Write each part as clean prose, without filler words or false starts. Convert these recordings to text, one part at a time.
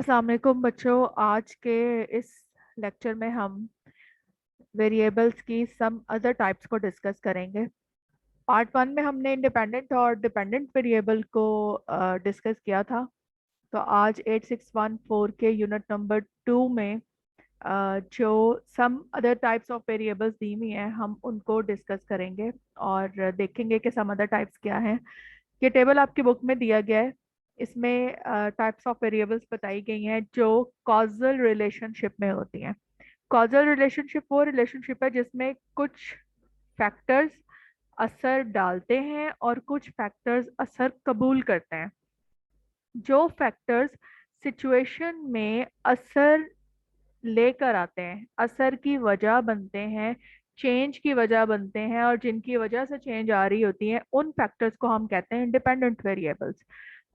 अस्सलाम वालेकुम बच्चों। आज के इस लेक्चर में हम वेरिएबल्स की सम अदर टाइप्स को डिस्कस करेंगे। पार्ट वन में हमने इंडिपेंडेंट और डिपेंडेंट वेरिएबल को डिस्कस किया था। तो आज 8614 के यूनिट नंबर 2 में जो some other types of variables दी हुई हैं हम उनको डिस्कस करेंगे और देखेंगे कि सम अदर टाइप्स क्या हैं। ये टेबल आपकी बुक में दिया गया है। इसमें टाइप्स ऑफ वेरिएबल्स बताई गई हैं जो कॉजल रिलेशनशिप में होती हैं। कॉजल रिलेशनशिप वो रिलेशनशिप है जिसमें कुछ फैक्टर्स असर डालते हैं और कुछ फैक्टर्स असर कबूल करते हैं। जो फैक्टर्स सिचुएशन में असर लेकर आते हैं, असर की वजह बनते हैं, चेंज की वजह बनते हैं और जिनकी वजह से चेंज आ रही होती है, उन फैक्टर्स को हम कहते हैं इंडिपेंडेंट वेरिएबल्स।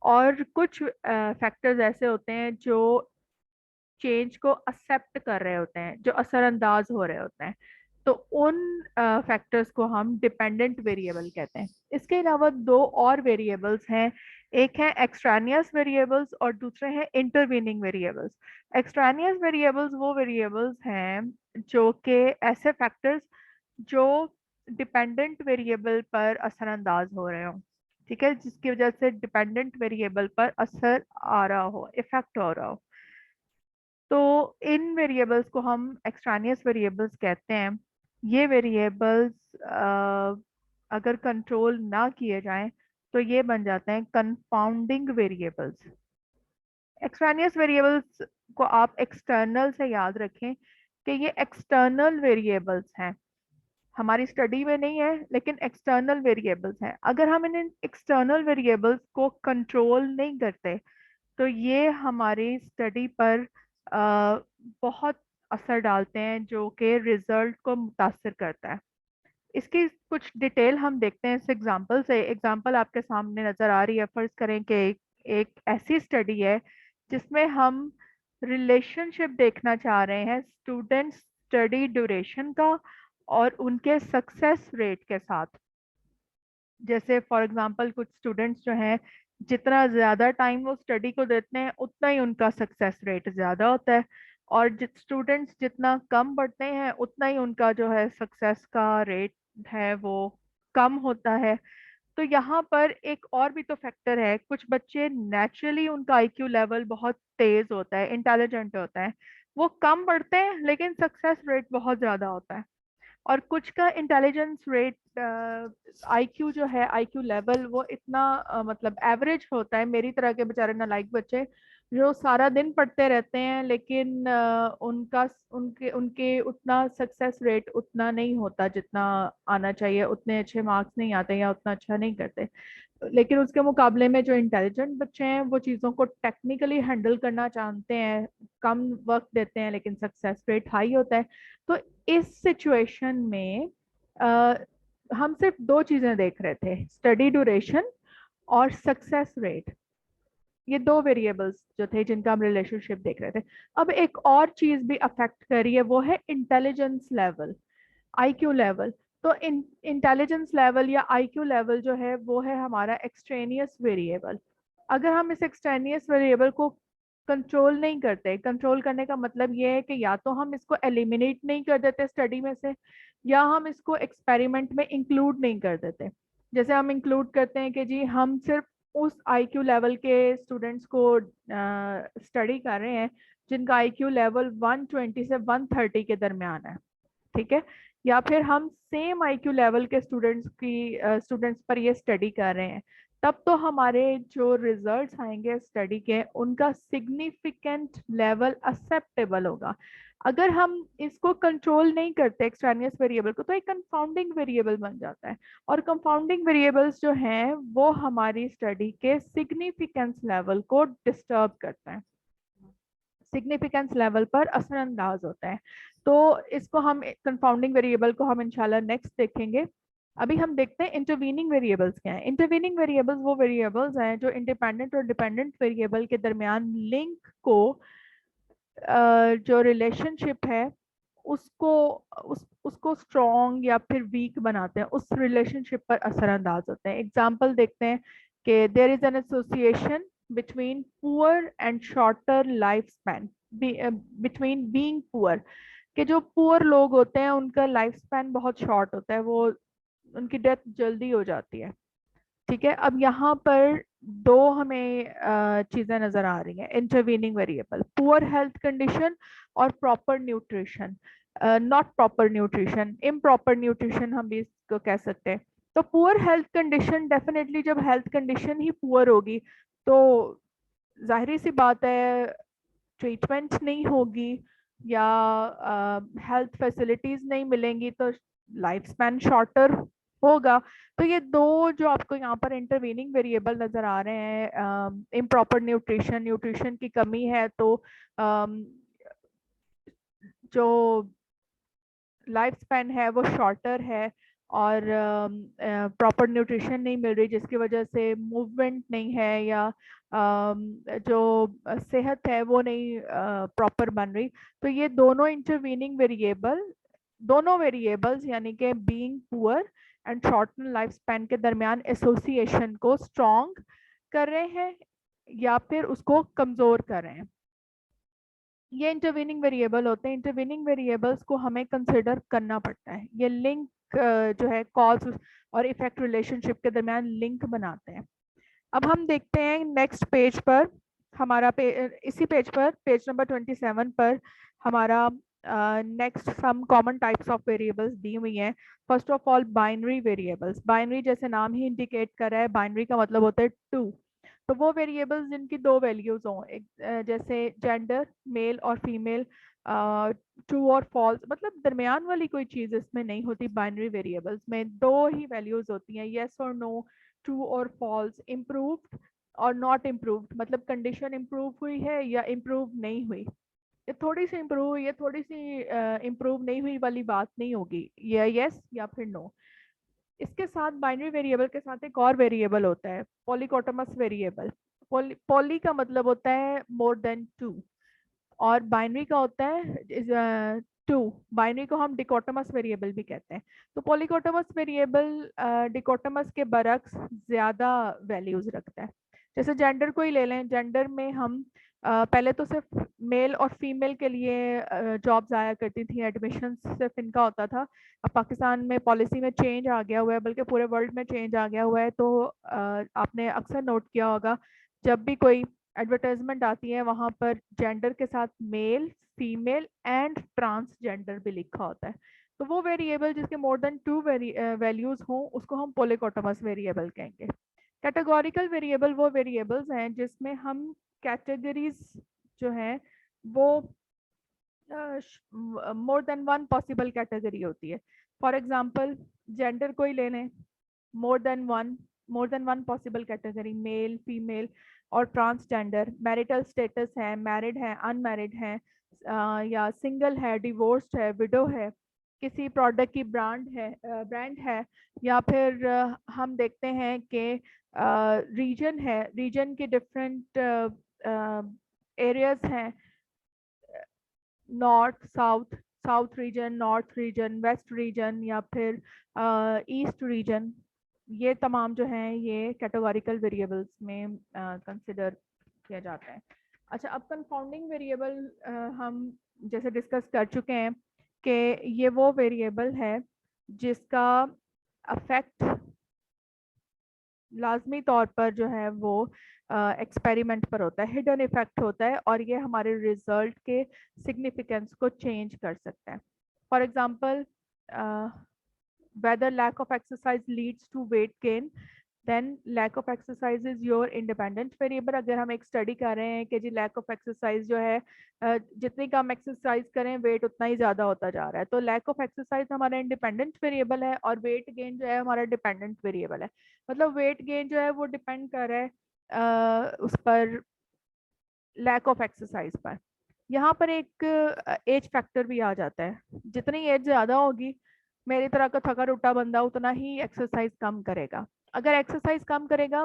और कुछ फैक्टर्स ऐसे होते हैं जो चेंज को एक्सेप्ट कर रहे होते हैं, जो असरअंदाज हो रहे होते हैं। तो उन फैक्टर्स को हम डिपेंडेंट वेरिएबल कहते हैं। इसके अलावा दो और वेरिएबल्स हैं। एक है एक्सट्रानियस वेरिएबल्स और दूसरे हैं इंटरवीनिंग वेरिएबल्स। एक्सट्रानियस वेरिएबल्स वो वेरिएबल्स हैं जो कि ऐसे फैक्टर्स जो डिपेंडेंट वेरिएबल पर असरअंदाज हो रहे हो, ठीक है, जिसकी वजह से डिपेंडेंट वेरिएबल पर असर आ रहा हो, इफेक्ट हो रहा हो। तो इन वेरिएबल्स को हम एक्सट्रानियस वेरिएबल्स कहते हैं। ये वेरिएबल्स अगर कंट्रोल ना किए जाएं तो ये बन जाते हैं कंफाउंडिंग वेरिएबल्स। एक्सट्रानियस वेरिएबल्स को आप एक्सटर्नल से याद रखें कि ये एक्सटर्नल वेरिएबल्स हैं, हमारी स्टडी में नहीं है लेकिन एक्सटर्नल वेरिएबल्स हैं। अगर हम इन एक्सटर्नल वेरिएबल्स को कंट्रोल नहीं करते तो ये हमारी स्टडी पर बहुत असर डालते हैं जो कि रिजल्ट को मुतासर करता है। इसकी कुछ डिटेल हम देखते हैं इस एग्जांपल से। एग्जांपल आपके सामने नज़र आ रही है। फर्ज करें कि एक ऐसी स्टडी है जिसमें हम रिलेशनशिप देखना चाह रहे हैं स्टूडेंट स्टडी ड्यूरेशन का और उनके सक्सेस रेट के साथ। जैसे फॉर एग्जांपल कुछ स्टूडेंट्स जो हैं, जितना ज़्यादा टाइम वो स्टडी को देते हैं उतना ही उनका सक्सेस रेट ज़्यादा होता है, और स्टूडेंट्स जितना कम पढ़ते हैं उतना ही उनका जो है सक्सेस का रेट है वो कम होता है। तो यहाँ पर एक और भी तो फैक्टर है। कुछ बच्चे नेचुरली उनका आईक्यू लेवल बहुत तेज होता है, इंटेलिजेंट होता है, वो कम पढ़ते हैं लेकिन सक्सेस रेट बहुत ज़्यादा होता है। और कुछ का इंटेलिजेंस रेट, आईक्यू जो है, आईक्यू लेवल वो इतना मतलब एवरेज होता है। मेरी तरह के बेचारे नालायक बच्चे जो सारा दिन पढ़ते रहते हैं लेकिन उनका उनके उनके उतना सक्सेस रेट उतना नहीं होता जितना आना चाहिए, उतने अच्छे मार्क्स नहीं आते या उतना अच्छा नहीं करते। लेकिन उसके मुकाबले में जो इंटेलिजेंट बच्चे हैं वो चीज़ों को टेक्निकली हैंडल करना जानते हैं, कम वक्त देते हैं लेकिन सक्सेस रेट हाई होता है। तो इस सिचुएशन में अ, हम सिर्फ दो चीजें देख रहे थे, स्टडी ड्यूरेशन और सक्सेस रेट। ये दो वेरिएबल्स जो थे जिनका हम रिलेशनशिप देख रहे थे। अब एक और चीज भी अफेक्ट कर रही है, वो है इंटेलिजेंस लेवल, आईक्यू लेवल। तो इंटेलिजेंस लेवल या आईक्यू लेवल जो है वो है हमारा एक्सट्रेनियस वेरिएबल। अगर हम इस एक्सट्रेनियस वेरिएबल को कंट्रोल नहीं करते, कंट्रोल करने का मतलब ये है कि या तो हम इसको एलिमिनेट नहीं कर देते स्टडी में से, या हम इसको एक्सपेरिमेंट में इंक्लूड नहीं कर देते। जैसे हम इंक्लूड करते हैं कि जी हम सिर्फ उस आईक्यू लेवल के स्टूडेंट्स को स्टडी कर रहे हैं जिनका आईक्यू लेवल 120 से 130 के दरमियान है, ठीक है। या फिर हम सेम आईक्यू लेवल के स्टूडेंट्स पर ये स्टडी कर रहे हैं, तब तो हमारे जो रिजल्ट्स आएंगे स्टडी के उनका सिग्निफिकेंट लेवल एक्सेप्टेबल होगा। अगर हम इसको कंट्रोल नहीं करते एक्सट्रानियस वेरिएबल को तो एक कंफाउंडिंग वेरिएबल बन जाता है। और कंफाउंडिंग वेरिएबल्स जो हैं वो हमारी स्टडी के सिग्निफिकेंस लेवल को डिस्टर्ब करते हैं, सिग्निफिकेंस लेवल पर असरअंदाज होता है। तो इसको हम कंफाउंडिंग वेरिएबल को हम इंशाल्लाह नेक्स्ट देखेंगे। अभी हम देखते हैं इंटरवीनिंग वेरिएबल्स क्या हैं। इंटरवीनिंग वेरिएबल्स वो वेरिएबल्स हैं जो इंडिपेंडेंट और डिपेंडेंट वेरिएबल के दरमियान लिंक को, जो रिलेशनशिप है उसको उसको स्ट्रॉन्ग या फिर वीक बनाते हैं, उस रिलेशनशिप पर असरअंदाज होते हैं। एग्जाम्पल देखते हैं कि there is an association between poor and shorter lifespan, between being poor, कि जो पुअर लोग होते हैं उनका लाइफ स्पैन बहुत शॉर्ट होता है, वो उनकी डेथ जल्दी हो जाती है। ठीक है, अब यहाँ पर दो हमें चीजें नजर आ रही हैं, intervening variable, poor health condition और proper nutrition, not proper nutrition, improper nutrition हम भी इसको कह सकते हैं। तो पुअर हेल्थ कंडीशन, डेफिनेटली जब हेल्थ कंडीशन ही पुअर होगी तो जाहिर सी बात है ट्रीटमेंट नहीं होगी या हेल्थ फैसिलिटीज नहीं मिलेंगी, तो लाइफ स्पैन शॉर्टर होगा। तो ये दो जो आपको यहाँ पर इंटरवीनिंग वेरिएबल नजर आ रहे हैं, इम्प्रॉपर न्यूट्रिशन, न्यूट्रिशन की कमी है तो जो लाइफ स्पैन है वो शॉर्टर है, और प्रॉपर न्यूट्रिशन नहीं मिल रही जिसकी वजह से मूवमेंट नहीं है या जो सेहत है वो नहीं प्रॉपर बन रही। तो ये दोनों इंटरवीनिंग वेरिएबल, दोनों वेरिएबल्स यानी कि being poor and shorten life span के दरमियान एसोसिएशन को स्ट्रॉन्ग कर रहे हैं या फिर उसको कमजोर कर रहे हैं। ये इंटरवीनिंग वेरिएबल होते हैं। इंटरवीनिंग वेरिएबल्स को हमें कंसिडर करना पड़ता है, ये लिंक जो है कॉज और इफेक्ट रिलेशनशिप के दरमियान लिंक बनाते हैं। अब हम देखते हैं नेक्स्ट पेज पर, हमारा इसी पेज पर, पेज नंबर 27 पर हमारा next some common types of variables दी हुई हैं। First of all binary variables, binary जैसे नाम ही इंडिकेट कर रहा है, बाइनरी का मतलब होता है टू। तो वो वेरिएबल्स जिनकी दो वैल्यूज हों, एक जैसे जेंडर मेल और फीमेल, ट्रू और फॉल्स, मतलब दरमियान वाली कोई चीज इसमें नहीं होती। बाइनरी वेरिएबल्स में दो ही वैल्यूज होती हैं, येस और नो, ट्रू और फॉल्स, इम्प्रूव्ड और नॉट इम्प्रूव्ड, मतलब कंडीशन इम्प्रूव हुई है या इम्प्रूव नहीं हुई। ये थोड़ी सी इम्प्रूव हुई है, थोड़ी सी इम्प्रूव नहीं हुई वाली बात नहीं होगी, या यस या फिर नो। इसके साथ बाइनरी वेरिएबल के साथ एक और वेरिएबल होता है, पॉलीकोटोमस वेरिएबल। पॉली का मतलब होता है मोर देन टू, और बाइनरी का होता है टू। बाइनरी को हम डिकोटोमस वेरिएबल भी कहते हैं। तो पॉलीकोटोमस वेरिएबल डिकोटोमस के बरक्स ज्यादा वैल्यूज रखता है। जैसे जेंडर को ही ले लें, जेंडर में हम पहले तो सिर्फ मेल और फीमेल के लिए जॉब्स आया करती थी, एडमिशन सिर्फ इनका होता था। अब पाकिस्तान में पॉलिसी में चेंज आ गया हुआ है, बल्कि पूरे वर्ल्ड में चेंज आ गया हुआ है। तो आपने अक्सर नोट किया होगा जब भी कोई एडवर्टाइजमेंट आती है वहां पर जेंडर के साथ मेल, फीमेल एंड ट्रांसजेंडर भी लिखा होता है। तो वो वेरिएबल जिसके मोर देन टू वैल्यूज हों उसको हम पॉलीकोटोमस वेरिएबल कहेंगे। कैटेगोरिकल वेरिएबल वो वेरिएबल्स हैं जिसमें हम कैटेगरीज जो है वो more than one possible category होती है। फॉर एग्जांपल जेंडर को ही ले लें, more than one possible category, male, female और ट्रांसजेंडर। मैरिटल स्टेटस है, मैरिड है, अनमैरिड है, या सिंगल है, डिवोर्स्ड है, विडो है, किसी प्रोडक्ट की ब्रांड है, या फिर हम देखते हैं कि रीजन है, रीजन के डिफरेंट एरियाज हैं, north south, south region, north region, west region या फिर ईस्ट रीजन। ये तमाम जो हैं ये कैटेगोरिकल वेरिएबल्स में कंसिडर किया जाता है। अच्छा, अब कंफाउंडिंग वेरिएबल हम जैसे डिस्कस कर चुके हैं कि ये वो वेरिएबल है जिसका अफेक्ट लाजमी तौर पर जो है वो एक्सपेरिमेंट पर होता है, हिडन इफेक्ट होता है, और ये हमारे रिजल्ट के सिग्निफिकेंस को चेंज कर सकता है। For example, whether lack of exercise leads to weight gain, then lack of exercise is your independent variable। अगर हम एक स्टडी कर रहे हैं कि जी lack of exercise जो है, जितनी कम एक्सरसाइज करें वेट उतना ही ज्यादा होता जा रहा है, तो lack of exercise हमारा इंडिपेंडेंट वेरिएबल है और वेट गेन जो है हमारा डिपेंडेंट वेरिएबल है। मतलब वेट गेन जो है वो डिपेंड कर रहा है उस पर, लैक ऑफ एक्सरसाइज पर। यहाँ पर एक एज फैक्टर भी आ जाता है, जितनी एज ज्यादा होगी मेरी तरह का थका रुटा बंदा उतना ही एक्सरसाइज कम करेगा। अगर एक्सरसाइज कम करेगा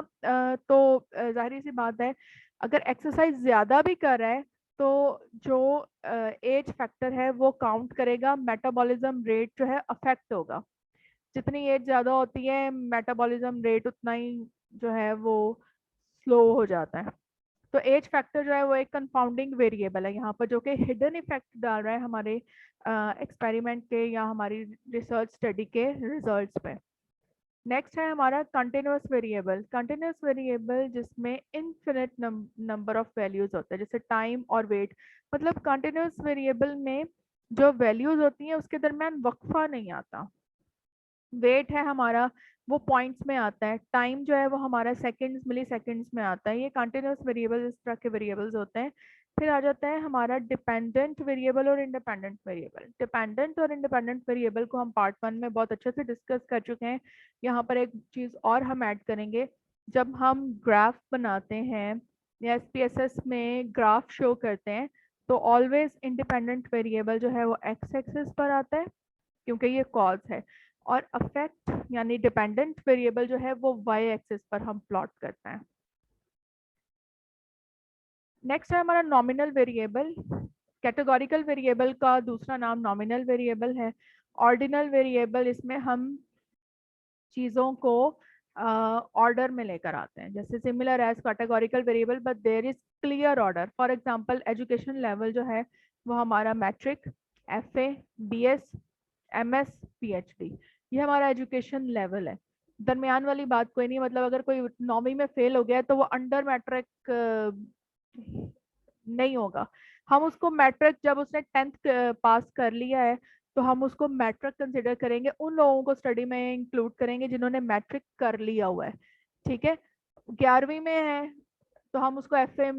तो जाहिर सी बात है, अगर एक्सरसाइज ज्यादा भी कर रहा है तो जो एज फैक्टर है वो काउंट करेगा, मेटाबॉलिज्म रेट जो है अफेक्ट होगा। जितनी एज ज्यादा होती है मेटाबॉलिज्म रेट उतना ही जो है वो स्लो हो जाता है। तो एज फैक्टर जो है वो एक कंफाउंडिंग वेरिएबल है यहाँ पर, जो कि हिडन इफेक्ट डाल रहा है हमारे एक्सपेरिमेंट के या हमारी रिसर्च स्टडी के रिजल्ट्स पे। नेक्स्ट है हमारा कंटिन्यूस वेरिएबल। कंटिन्यूस वेरिएबल जिसमें इनफिनिट नंबर ऑफ वैल्यूज होते हैं, जैसे टाइम और वेट। मतलब कंटिन्यूस वेरिएबल में जो वैल्यूज होती हैं उसके दरमियान वक्फा नहीं आता। वेट है हमारा वो पॉइंट्स में आता है, टाइम जो है वो हमारा सेकंड्स मिली सेकंड्स में आता है। ये कंटिन्यूस वेरिएबल इस तरह के वेरिएबल्स होते हैं। फिर आ जाता है हमारा डिपेंडेंट वेरिएबल और इंडिपेंडेंट वेरिएबल। डिपेंडेंट और इंडिपेंडेंट वेरिएबल को हम पार्ट 1 में बहुत अच्छे से डिस्कस कर चुके हैं। यहाँ पर एक चीज़ और हम ऐड करेंगे, जब हम ग्राफ बनाते हैं या SPSS में ग्राफ शो करते हैं तो ऑलवेज इंडिपेंडेंट वेरिएबल जो है वो एक्स एक्सिस पर आता है क्योंकि ये कॉज है, और अफेक्ट यानी डिपेंडेंट वेरिएबल जो है वो वाई एक्सिस पर हम प्लॉट करते हैं। नेक्स्ट है हमारा नॉमिनल वेरिएबल। कैटेगोरिकल वेरिएबल का दूसरा नाम नॉमिनल वेरिएबल है। ऑर्डिनल वेरिएबल, इसमें हम चीज़ों को ऑर्डर में लेकर आते हैं, जैसे similar as categorical variable but there is clear order. For example education level जो है वो हमारा matric, FA, BS, MS, PhD, ये हमारा एजुकेशन लेवल है। दरमियान वाली बात कोई नहीं, मतलब अगर कोई 9वीं में फेल हो गया तो वो अंडर मैट्रिक नहीं होगा। हम उसको मैट्रिक, जब उसने 10th पास कर लिया है तो हम उसको मैट्रिक कंसिडर करेंगे, उन लोगों को स्टडी में इंक्लूड करेंगे जिन्होंने मैट्रिक कर लिया हुआ है। ठीक है, 11वीं में है तो हम उसको FA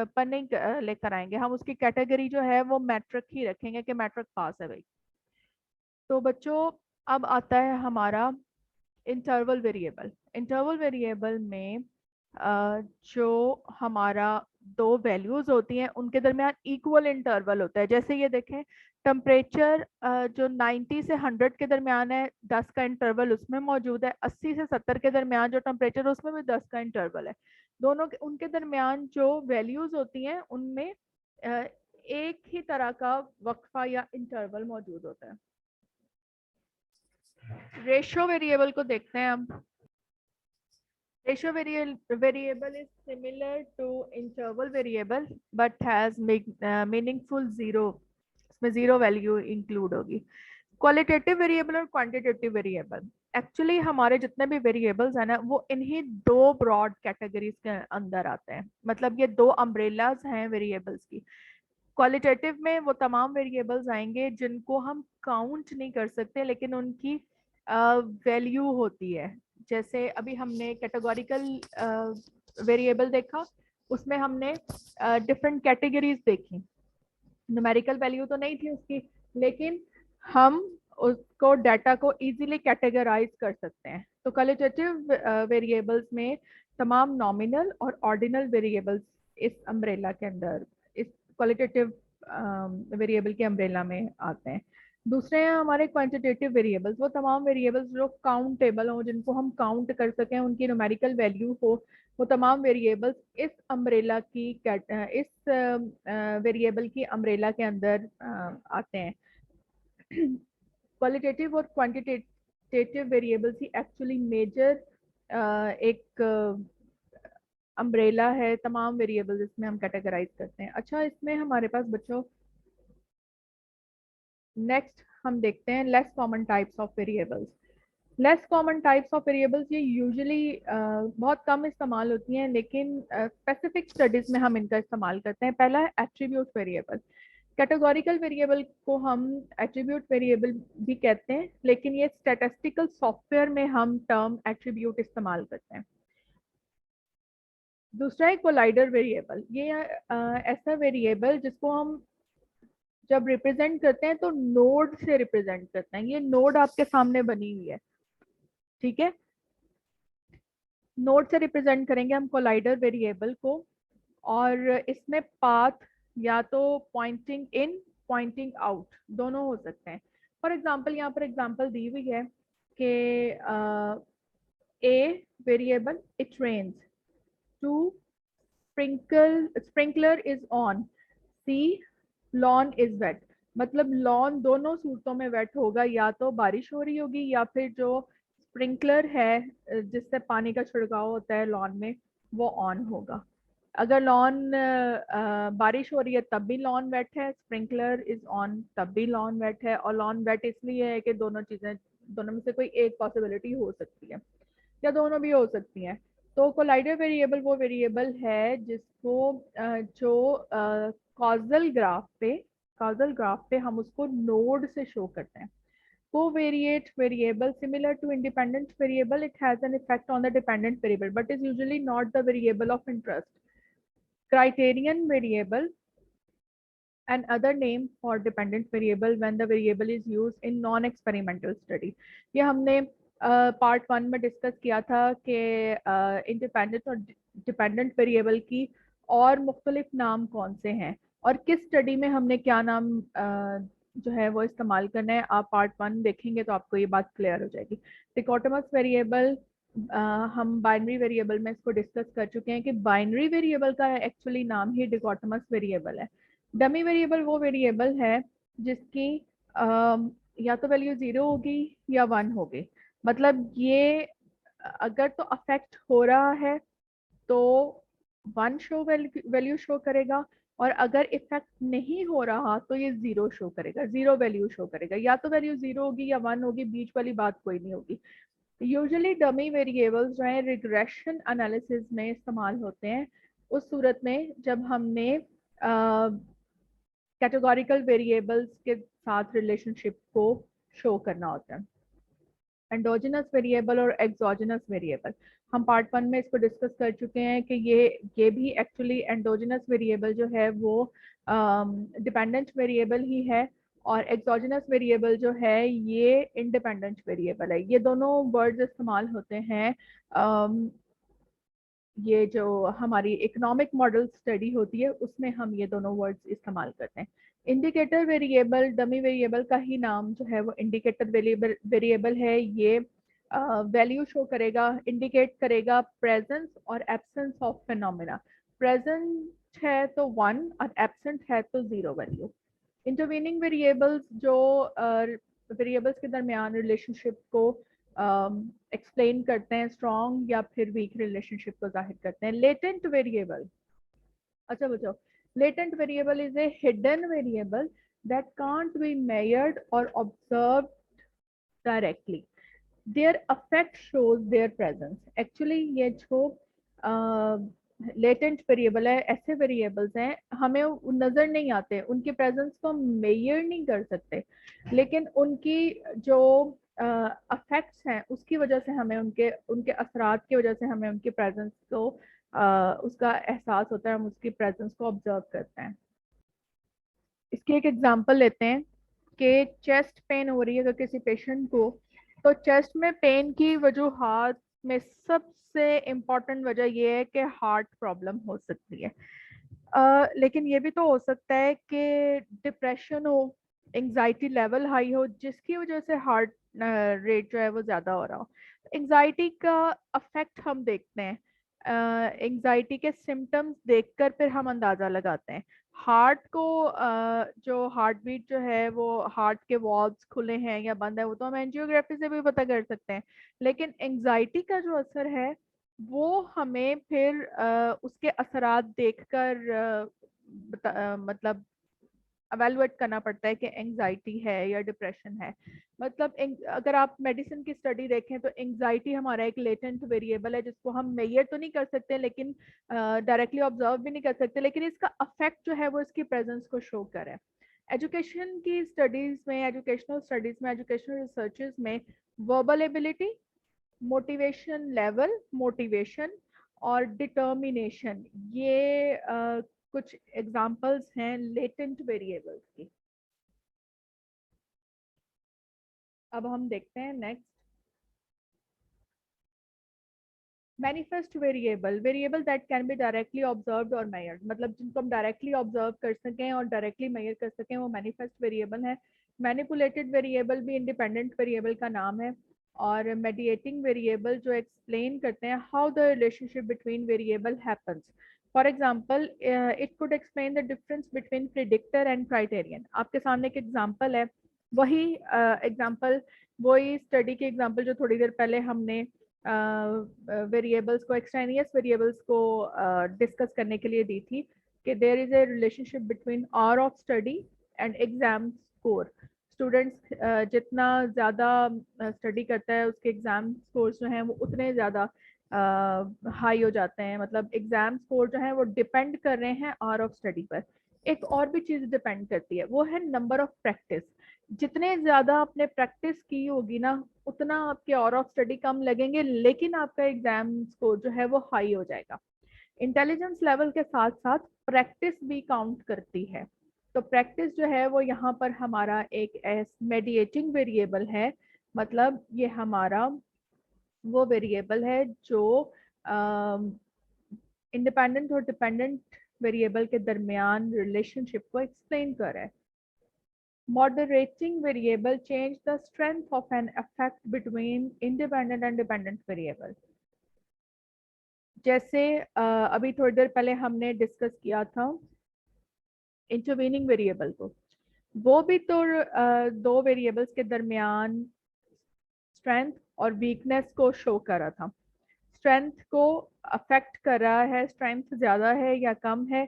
पर नहीं लेकर आएंगे, हम उसकी कैटेगरी जो है वो मैट्रिक ही रखेंगे कि मैट्रिक पास है भाई। तो बच्चों अब आता है हमारा इंटरवल वेरिएबल। इंटरवल वेरिएबल में जो हमारा दो वैल्यूज होती हैं उनके दरमियान इक्वल इंटरवल होता है। जैसे ये देखें, टेम्परेचर जो 90 से 100 के दरमियान है 10 का इंटरवल उसमें मौजूद है, 80 से 70 के दरमियान जो टेम्परेचर उसमें भी 10 का इंटरवल है। दोनों के उनके दरमियान जो वैल्यूज होती हैं उनमें एक ही तरह का वक्फा या इंटरवल मौजूद होता है। रेशो वेरिएबल को देखते हैं अब। Ratio variable is similar to interval variable but has meaningful zero, इसमें जीरो वैल्यू इंक्लूड होगी। क्वालिटेटिव वेरिएबल और क्वांटिटेटिव वेरिएबल, एक्चुअली हमारे जितने भी वेरिएबल्स हैं ना वो इन्हीं दो ब्रॉड कैटेगरीज के अंदर आते हैं। मतलब ये दो अम्ब्रेलाज हैं वेरिएबल्स की। क्वालिटेटिव में वो तमाम वेरिएबल्स आएंगे जिनको हम काउंट नहीं कर सकते लेकिन उनकी वैल्यू होती है। जैसे अभी हमने कैटेगोरिकल वेरिएबल देखा, उसमें हमने डिफरेंट कैटेगरीज देखी, न्यूमेरिकल वैल्यू तो नहीं थी उसकी, लेकिन हम उसको डाटा को इजीली कैटेगराइज कर सकते हैं। तो क्वालिटेटिव वेरिएबल्स में तमाम नॉमिनल और ऑर्डिनल वेरिएबल्स इस अम्ब्रेला के अंदर, इस क्वालिटेटिव वेरिएबल के अम्ब्रेला में आते हैं। दूसरे हैं हमारे क्वांटिटेटिव वेरिएबल्स, वो तमाम वेरिएबल्स जो काउंटेबल हो, जिनको हम काउंट कर सकें, उनकी न्यूमेरिकल वैल्यू हो, वो तमाम वेरिएबल्स इस अम्ब्रेला की इस वेरिएबल की अम्ब्रेला के अंदर आते हैं। क्वालिटेटिव और क्वांटिटेटिव वेरिएबल्स ही एक्चुअली मेजर एक अम्ब्रेला है तमाम वेरिएबल्स इसमें हम कैटेगराइज करते हैं। अच्छा, इसमें हमारे पास बच्चों नेक्स्ट हम देखते हैं less common types of variables. Less common types of variables ये यूजुअली बहुत कम इस्तेमाल होती हैं, लेकिन स्पेसिफिक स्टडीज में हम इनका इस्तेमाल करते हैं। पहला है एट्रीब्यूट वेरिएबल। कैटेगोरिकल वेरिएबल को हम एट्रीब्यूट वेरिएबल भी कहते हैं, लेकिन ये स्टैटिस्टिकल सॉफ्टवेयर में हम टर्म एट्रीब्यूट इस्तेमाल करते हैं। दूसरा है कोलाइडर वेरिएबल। ये ऐसा वेरिएबल जिसको हम जब रिप्रेजेंट करते हैं तो नोड से रिप्रेजेंट करते हैं। ये नोड आपके सामने बनी हुई है, ठीक है, नोड से रिप्रेजेंट करेंगे हम कोलाइडर वेरिएबल को, और इसमें पाथ या तो पॉइंटिंग इन पॉइंटिंग आउट दोनों हो सकते हैं। फॉर एग्जांपल यहाँ पर एग्जांपल दी हुई है कि A variable it rains, two sprinkler is on, C lawn is wet. मतलब लॉन दोनों सूरतों में वेट होगा, या तो बारिश हो रही होगी या फिर जो स्प्रिंकलर है जिससे पानी का छिड़काव होता है लॉन में वो ऑन होगा। अगर लॉन बारिश हो रही है तब भी लॉन वेट है, स्प्रिंकलर इज ऑन तब भी लॉन वेट है। और लॉन वेट इसलिए है कि दोनों चीजें, दोनों में से कोई एक पॉसिबिलिटी हो सकती है या दोनों भी हो सकती हैं। तो कोलाइडर वेरिएबल वो वेरिएबल है जिसको जो कॉजल ग्राफ पे हम उसको नोड से शो करते हैं। Covariate variable similar to independent variable, it has an effect on the dependent variable but is usually not the variable of interest. Criterion variable, another name for dependent variable when the variable is used in non-experimental study. ये हमने part 1 में discuss किया था कि independent और dependent variable की और मुख्तलिफ नाम कौन से हैं और किस स्टडी में हमने क्या नाम जो है वो इस्तेमाल करना है। आप पार्ट 1 देखेंगे तो आपको ये बात क्लियर हो जाएगी। डिकोटोमस वेरिएबल, हम बाइनरी वेरिएबल में इसको डिस्कस कर चुके हैं कि बाइनरी वेरिएबल का एक्चुअली नाम ही डिकोटोमस वेरिएबल है। डमी वेरिएबल वो वेरिएबल है जिसकी या तो वैल्यू 0 होगी या 1 होगी। मतलब ये अगर तो अफेक्ट हो रहा है तो 1 शो वैल्यू शो करेगा और अगर इफेक्ट नहीं हो रहा तो ये 0 शो करेगा, 0 वैल्यू शो करेगा। या तो वैल्यू 0 होगी या 1 होगी, बीच वाली बात कोई नहीं होगी। यूजुअली डमी वेरिएबल्स जो है रिग्रेशन एनालिसिस में इस्तेमाल होते हैं उस सूरत में जब हमने कैटेगोरिकल वेरिएबल्स के साथ रिलेशनशिप को शो करना होता है। एंडोजिनस वेरिएबल और एक्सोजिनस वेरिएबल, हम पार्ट 1 में इसको डिस्कस कर चुके हैं कि ये भी एक्चुअली एंडोजिनस वेरिएबल जो है वो डिपेंडेंट वेरिएबल ही है और एक्सोजिनस वेरिएबल जो है ये इंडिपेंडेंट वेरिएबल है। ये दोनों वर्ड्स इस्तेमाल होते हैं ये जो हमारी इकोनॉमिक मॉडल स्टडी होती है उसमें हम ये दोनों वर्ड्स इस्तेमाल करते हैं। इंडिकेटर वेरिएबल, डमी वेरिएबल का ही नाम जो है वो इंडिकेटर वेरिएबल है। ये वैल्यू शो करेगा, इंडिकेट करेगा प्रेजेंस और एब्सेंस ऑफ फिनोमेना। प्रेजेंट है तो 1 और एब्सेंट है तो 0 वैल्यू। इंटरवीनिंग वेरिएबल्स जो वेरिएबल्स के दरमियान रिलेशनशिप को एक्सप्लेन करते हैं, स्ट्रॉन्ग या फिर वीक रिलेशनशिप को जाहिर करते हैं। लेटेंट वेरिएबल, अच्छा बच्चों, latent variable is a hidden variable that can't be measured or observed directly. Their effect shows their presence. Actually ये जो लेटेंट वेरिएबल है, ऐसे वेरिएबल्स हैं हमें नजर नहीं आते, उनके प्रेजेंस को हम मेजर नहीं कर सकते, लेकिन उनकी जो अफेक्ट्स हैं उसकी वजह से हमें उनके उनके असरात की वजह से हमें उनकी प्रेजेंस को उसका एहसास होता है, हम उसकी प्रेजेंस को ऑब्जर्व करते हैं। इसकी एक एग्जांपल लेते हैं कि चेस्ट पेन हो रही है अगर किसी पेशेंट को, तो चेस्ट में पेन की वजूहात में सबसे इम्पोर्टेंट वजह यह है कि हार्ट प्रॉब्लम हो सकती है। लेकिन ये भी तो हो सकता है कि डिप्रेशन हो, एंजाइटी लेवल हाई हो जिसकी वजह से हार्ट रेट जो है वो ज़्यादा हो रहा हो। एंजाइटी का अफेक्ट हम देखते हैं, एंजाइटी के सिम्टम्स देखकर फिर हम अंदाज़ा लगाते हैं। हार्ट को जो हार्ट बीट जो है वो हार्ट के वॉल्व्स खुले हैं या बंद है वो तो हम एंजियोग्राफी से भी पता कर सकते हैं, लेकिन एंजाइटी का जो असर है वो हमें फिर उसके असरात देखकर मतलब एवेलुएट करना पड़ता है कि एंजाइटी है या डिप्रेशन है। मतलब अगर आप मेडिसिन की स्टडी देखें तो एंजाइटी हमारा एक लेटेंट वेरिएबल है जिसको हम मेजर तो नहीं कर सकते, लेकिन डायरेक्टली ऑब्जर्व भी नहीं कर सकते, लेकिन इसका अफेक्ट जो है वो इसकी प्रेजेंस को शो करे। एजुकेशन की स्टडीज में, एजुकेशनल स्टडीज में, एजुकेशनल रिसर्चेस में verbal ability, motivation level, motivation और डिटर्मिनेशन, ये कुछ एग्जांपल्स हैं लेटेंट वेरिएबल्स की। अब हम देखते हैं next, manifest variable, variable that can be directly observed और मेजर्ड, मतलब जिनको हम डायरेक्टली ऑब्जर्व कर सकें और डायरेक्टली मेजर कर सकें वो मैनिफेस्ट वेरिएबल है। मैनिपुलेटेड वेरिएबल भी इंडिपेंडेंट वेरिएबल का नाम है। और मेडिएटिंग वेरिएबल जो एक्सप्लेन करते हैं how the relationship between variable happens. For example it could explain the difference between predictor and criterion. आपके सामने एक एग्जांपल है, वही एग्जांपल वही स्टडी की एग्जांपल जो थोड़ी देर पहले हमने वेरिएबल्स को, एक्सट्रेनियस वेरिएबल्स को डिस्कस करने के लिए दी थी कि there is a relationship between hour of study and exam score. Students जितना ज़्यादा स्टडी करता है उसके एग्ज़ाम स्कोर्स जो हैं वो उतने ज़्यादा हाई हो जाते हैं। मतलब एग्ज़ाम स्कोर जो है वो डिपेंड कर रहे हैं आवर ऑफ स्टडी पर। एक और भी चीज़ डिपेंड करती है, वो है नंबर ऑफ प्रैक्टिस। जितने ज़्यादा आपने प्रैक्टिस की होगी ना उतना आपके और ऑफ स्टडी कम लगेंगे, लेकिन आपका एग्जाम स्कोर जो है वो हाई हो जाएगा। इंटेलिजेंस लेवल के साथ साथ प्रैक्टिस भी काउंट करती है। तो प्रैक्टिस जो है वो यहाँ पर हमारा एक मेडिएटिंग वेरिएबल है। मतलब ये हमारा वो वेरिएबल है जो इंडिपेंडेंट और डिपेंडेंट वेरिएबल के दरमियान रिलेशनशिप को एक्सप्लेन कर रहा है। Moderating variable change the strength of an effect between independent and dependent variable। जैसे अभी थोड़ी देर पहले हमने डिस्कस किया था इंटरवीनिंग वेरिएबल को, वो भी तो दो वेरिएबल्स के दरमियान स्ट्रेंथ और वीकनेस को शो कर रहा था। स्ट्रेंथ को अफेक्ट कर रहा है, स्ट्रेंथ ज़्यादा है या कम है।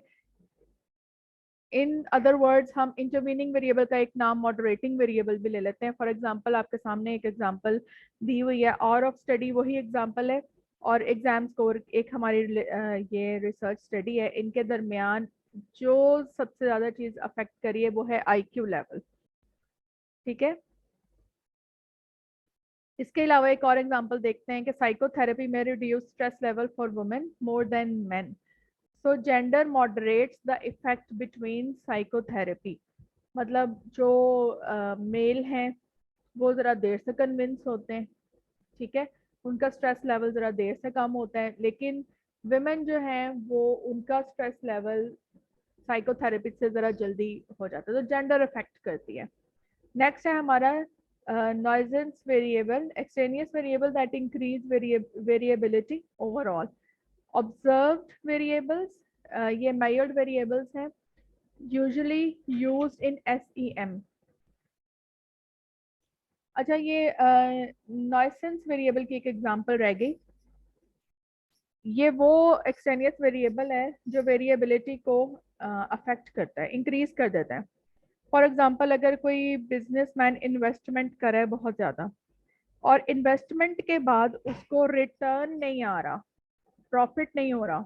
इन अदर वर्ड्स हम इंटरवीनिंग वेरिएबल का एक नाम मॉडरेटिंग वेरिएबल भी ले लेते हैं। फॉर एग्जांपल आपके सामने एक एग्जांपल दी हुई है, आवर ऑफ स्टडी वही एग्जांपल है और एग्जाम स्कोर एक हमारी ये रिसर्च स्टडी है। इनके दरमियान जो सबसे ज़्यादा चीज़ अफेक्ट करी है वो है आईक्यू लेवल। ठीक है, इसके अलावा एक और एग्जांपल देखते हैं कि साइकोथेरेपी में reduce stress level for women more than main. So gender moderates the effect between psychotherapy. मतलब जो मेल हैं वो ज़रा देर से कन्विंस होते हैं, ठीक है, उनका स्ट्रेस लेवल ज़रा देर से कम होता है, लेकिन विमेन जो हैं वो उनका स्ट्रेस लेवल साइकोथेरेपी से ज़रा जल्दी हो जाता है। तो जेंडर इफेक्ट करती है। नेक्स्ट है हमारा nuisance variable, extraneous variable that increase variability overall. Observed variables, ये मेजर्ड वेरिएबल्स हैं, यूजुअली यूज्ड इन SEM। अच्छा, ये नॉइसेंस वेरिएबल की एक एग्जांपल रह गई। ये वो एक्सट्रेनियस वेरिएबल है जो वेरिएबिलिटी को अफेक्ट करता है, इंक्रीज कर देता है। फॉर एग्जांपल अगर कोई बिजनेसमैन इन्वेस्टमेंट करे है बहुत ज़्यादा और इन्वेस्टमेंट के बाद उसको रिटर्न नहीं आ रहा, प्रॉफिट नहीं हो रहा,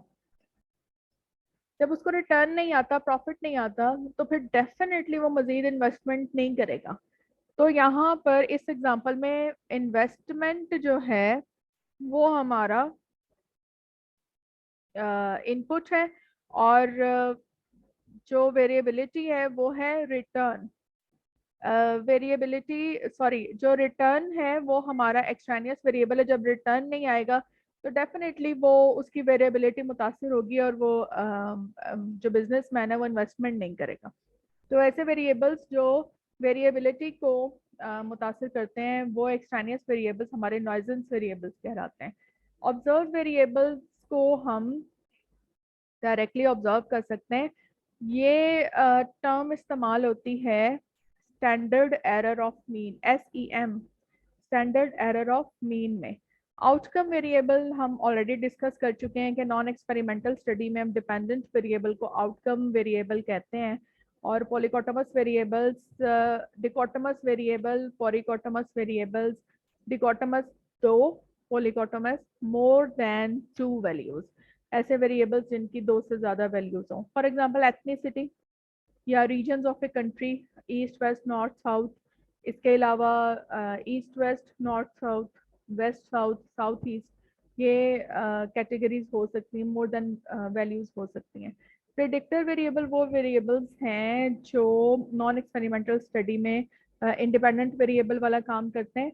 जब उसको रिटर्न नहीं आता, प्रॉफिट नहीं आता, तो फिर डेफिनेटली वो मजीद इन्वेस्टमेंट नहीं करेगा। तो यहाँ पर इस एग्जांपल में इन्वेस्टमेंट जो है वो हमारा इनपुट है और जो वेरिएबिलिटी है वो है रिटर्न। वेरिएबिलिटी सॉरी जो रिटर्न है वो हमारा एक्सट्रेनियस वेरिएबल है। जब रिटर्न नहीं आएगा तो डेफिनेटली वो उसकी वेरिएबिलिटी मुतासिर होगी और वो जो बिजनेसमैन है वो इन्वेस्टमेंट नहीं करेगा। तो ऐसे वेरिएबल्स जो वेरिएबिलिटी को मुतासिर करते हैं वो एक्सट्रेनियस वेरिएबल्स हमारे नॉइजेंस वेरिएबल्स कहलाते हैं। ऑब्जर्व वेरिएबल्स को हम डायरेक्टली ऑब्जर्व कर सकते हैं। ये टर्म इस्तेमाल होती है standard error of mean, SEM, standard error of mean में। आउटकम वेरिएबल हम ऑलरेडी डिस्कस कर चुके हैं कि नॉन एक्सपेरिमेंटल स्टडी में हम डिपेंडेंट वेरिएबल को आउटकम वेरिएबल कहते हैं और polychotomous variables, dichotomous variable, polychotomous variables, dichotomous दो, पॉलीकॉटमस मोर देन 2 वैल्यूज, ऐसे वेरिएबल्स जिनकी 2 से ज़्यादा वैल्यूज हों। फॉर एग्जांपल एथनिसिटी या regions of a country, east west north south. इसके अलावा east west north south, west south, south east, ये कैटेगरीज हो सकती हैं, मोर देन वैल्यूज हो सकती हैं। प्रेडिक्टर वेरिएबल वो वेरिएबल्स हैं जो नॉन एक्सपेरिमेंटल स्टडी में इंडिपेंडेंट वेरिएबल वाला काम करते हैं।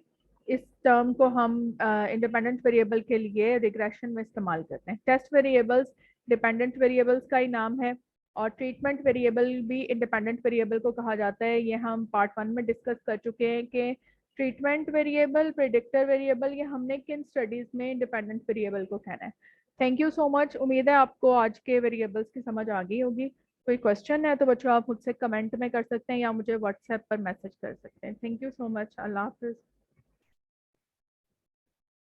इस टर्म को हम इंडिपेंडेंट वेरिएबल के लिए रिग्रेशन में इस्तेमाल करते हैं। टेस्ट वेरिएबल्स डिपेंडेंट वेरिएबल्स का ही नाम है और ट्रीटमेंट वेरिएबल भी इंडिपेंडेंट वेरिएबल को कहा जाता है। ये हम पार्ट 1 में डिस्कस कर चुके हैं कि ट्रीटमेंट वेरिएबल, प्रेडिक्टर वेरिएबल, ये हमने किन स्टडीज में इंडिपेंडेंट वेरिएबल को कहना है। Thank you so much. उम्मीद है आपको आज के वेरिएबल्स की समझ आ गई होगी। कोई क्वेश्चन है तो बच्चों आप मुझसे कमेंट में कर सकते हैं या मुझे व्हाट्सएप पर मैसेज कर सकते हैं। Thank you so much. Allah हाफिज़।